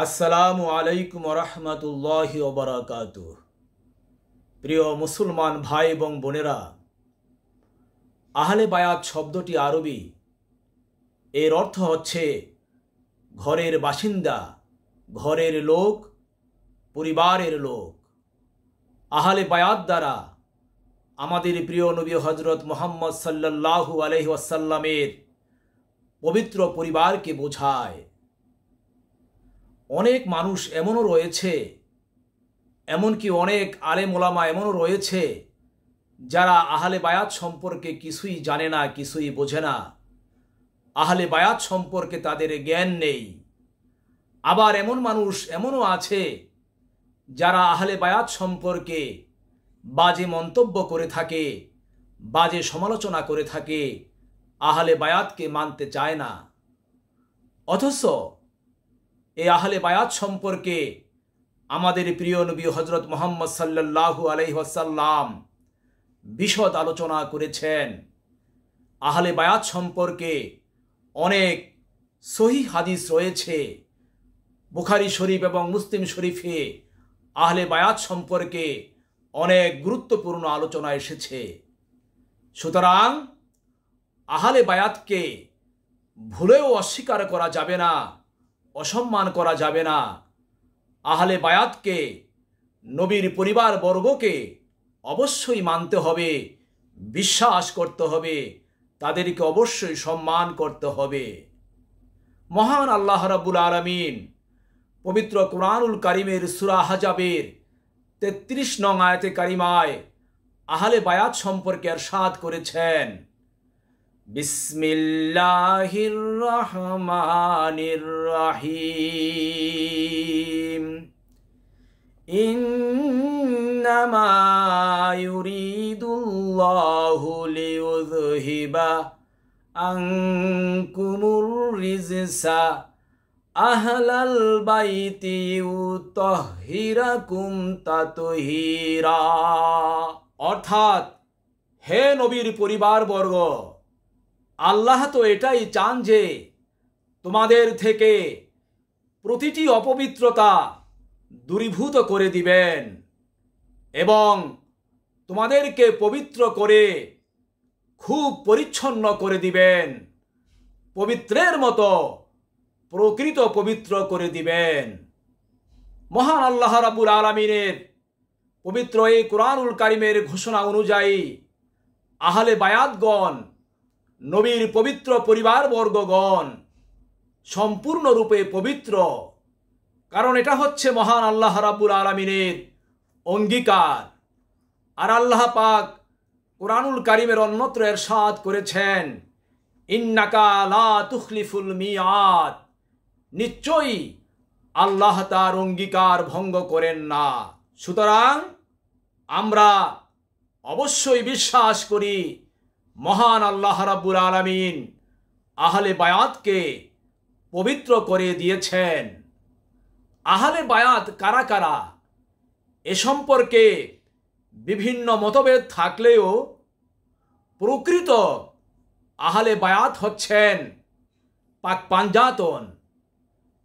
আসসালামু আলাইকুম রহমতুল্লাহি ওয়া বারাকাতুহু। প্রিয় মুসলমান ভাই এবং বোনেরা, আহলে বায়াত শব্দটি আরবি। এর অর্থ হচ্ছে ঘরের বাসিন্দা, ঘরের লোক, পরিবারের লোক। আহলে বায়াত দ্বারা আমাদের প্রিয় নবী হযরত মুহাম্মদ সাল্লাল্লাহু আলাইহি ওয়াসাল্লামের পবিত্র পরিবারকে বোঝায়। অনেক মানুষ এমনও রয়েছে, এমনকি অনেক আলেম ওলামা এমনও রয়েছে যারা আহলে বায়াত সম্পর্কে কিছুই জানে না, কিছুই বোঝে না। আহলে বায়াত সম্পর্কে তাদের জ্ঞান নেই। আবার এমন মানুষ এমনও আছে যারা আহলে বায়াত সম্পর্কে বাজে মন্তব্য করে থাকে, বাজে সমালোচনা করে থাকে, আহলে বায়াতকে মানতে চায় না। অথচ এই আহলে বায়াত সম্পর্কে আমাদের প্রিয় নবী হযরত মুহাম্মদ সাল্লাল্লাহু আলাইহি ওয়াসাল্লাম বিশদ আলোচনা করেছেন। আহলে বায়াত সম্পর্কে অনেক সহিহ হাদিস রয়েছে। বুখারী শরীফ এবং মুসলিম শরীফে আহলে বায়াত সম্পর্কে অনেক গুরুত্বপূর্ণ আলোচনা এসেছে। সুতরাং আহলে বায়াতকে ভুলেও অস্বীকার করা যাবে না, অসম্মান করা যাবে না। আহলে বায়াতকে, নবীর পরিবার বর্গকে অবশ্যই মানতে হবে, বিশ্বাস করতে হবে, তাদেরকে অবশ্যই সম্মান করতে হবে। মহান আল্লাহ রাব্বুল আলামিন পবিত্র কুরআনুল কারীমের সূরা আহজাবের ৩৩ নং আয়াতে কারিমায় আহলে বায়াত সম্পর্কে ইরশাদ করেছেন, বিসমিল্লাহির রহমানির রহিম, ইন্নামা ইউরিদুল্লাহু লিইউযহিবা আনকুমুর রিজসা আহলাল বাইতি ইউতাহহিরাকুম তাতহীরা। অর্থাৎ, হে নবীর পরিবারবর্গ, আল্লাহ তো এটাই চান যে তোমাদের থেকে প্রতিটি অপবিত্রতা দূরীভূত করে দিবেন এবং তোমাদেরকে পবিত্র করে খুব পরিচ্ছন্ন করে দিবেন, পবিত্রের মতো প্রকৃত পবিত্র করে দিবেন। মহান আল্লাহ রাব্বুল আলামিনের পবিত্র এই কুরআনুল কারীমের ঘোষণা অনুযায়ী আহলে বায়াতগণ, নবীর পবিত্র পরিবারবর্গগণ সম্পূর্ণরূপে পবিত্র। কারণ এটা হচ্ছে মহান আল্লাহ রাব্বুল আলামিনের অঙ্গীকার। আর আল্লাহ পাক কুরআনুল কারীমের অন্যত্র ইরশাদ করেছেন, ইন্নাকা লা তুখলিফুল মিয়াদ, নিশ্চয়ই আল্লাহ তার অঙ্গীকার ভঙ্গ করেন না। সুতরাং আমরা অবশ্যই বিশ্বাস করি মহান আল্লাহ রাব্বুল আলামিন আহলে বায়াতকে পবিত্র করে দিয়েছেন। আহলে বায়াত কারা কারা এ সম্পর্কে বিভিন্ন মতভেদ থাকলেও প্রকৃত আহলে বায়াত হচ্ছেন পাক পাঞ্জাতন।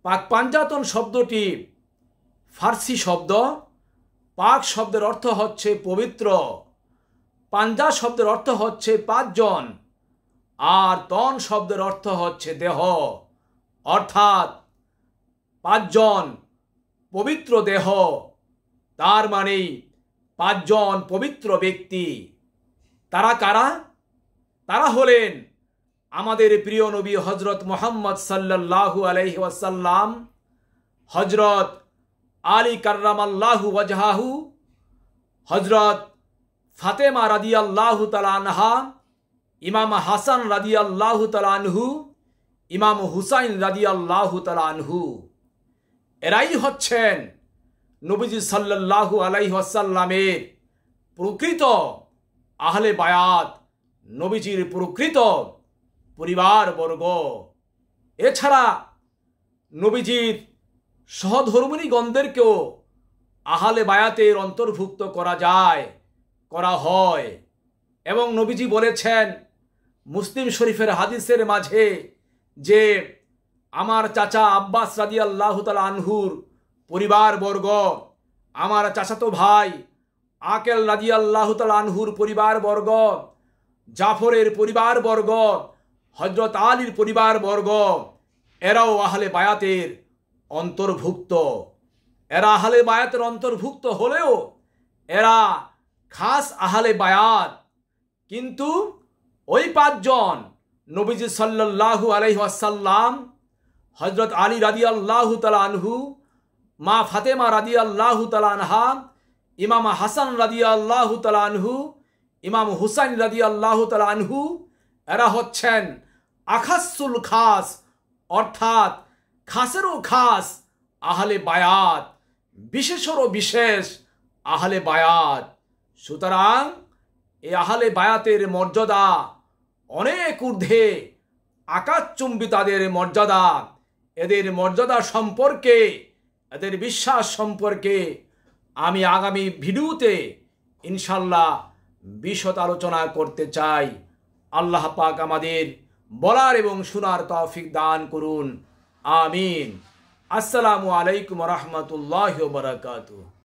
পাক পাঞ্জাতন শব্দটি ফার্সি শব্দ। পাক শব্দের অর্থ হচ্ছে পবিত্র, পাঞ্জা শব্দের অর্থ হচ্ছে পাঁচজন, আর তন শব্দের অর্থ হচ্ছে দেহ। অর্থাৎ পাঁচজন পবিত্র দেহ, তার মানে পাঁচজন পবিত্র ব্যক্তি। তারা কারা? তারা হলেন আমাদের প্রিয় নবী হযরত মুহাম্মদ সাল্লাল্লাহু আলাইহি ওয়াসাল্লাম, হযরত আলী কাররামাল্লাহু ওয়াজহাহু, হযরত ফাতেমা রাদিয়াল্লাহু তাআলা আনহা, ইমাম হাসান রাদিয়াল্লাহু তাআলা আনহু, ইমাম হুসাইন রাদিয়াল্লাহু তাআলা আনহু। এরাই হচ্ছেন নবীজি সাল্লাল্লাহু আলাইহি ওয়াসাল্লামের প্রকৃত আহলে বায়াত, নবীজির প্রকৃত পরিবারবর্গ। এছাড়া নবীজির সহধর্মিণীগণদেরকেও আহলে বায়াতের অন্তর্ভুক্ত করা যায়, করা হয়। এবং নবীজি বলেছেন মুসলিম শরীফের হাদিসের মাঝে যে আমার চাচা আব্বাস রাদিয়াল্লাহু তাআলা আনহুর পরিবারবর্গ, আমার চাচাতো ভাই আকেল রাদিয়াল্লাহু তাআলা আনহুর পরিবারবর্গ, জাফরের পরিবারবর্গ, হযরত আলীর পরিবারবর্গ, এরাও আহলে বায়াতের অন্তর্ভুক্ত। এরা আহলে বায়াতের অন্তর্ভুক্ত হলেও এরা খাস আহলে বায়াত। কিন্তু ওই পাঁচজন নবীজি সাল্লাল্লাহু আলাইহি ওয়াসাল্লাম, হযরত আলী রাদিয়াল্লাহু তাআলা আনহু, মা ফাতেমা রাদিয়াল্লাহু তাআলা আনহা, ইমাম হাসান রাদিয়াল্লাহু তাআলা আনহু, ইমাম হুসাইন রাদিয়াল্লাহু তাআলা আনহু, এরা হচ্ছেন আখাসুল খাস, অর্থাৎ খাসেরও খাস আহলে বায়াত, বিশেষেরও বিশেষ আহলে বায়াত। সুতরাং এই আহলে বায়াতের মর্যাদা অনেক ঊর্ধ্বে, আকাশচুম্বী তাদের মর্যাদা। এদের মর্যাদা সম্পর্কে, এদের বিশ্বাস সম্পর্কে আমি আগামী ভিডিওতে ইনশাল্লাহ বিশদ আলোচনা করতে চাই। আল্লাহ পাক আমাদের বলার এবং শোনার তৌফিক দান করুন। আমিন। আসসালামু আলাইকুম ওয়া রাহমাতুল্লাহি ওয়া বারাকাতুহু।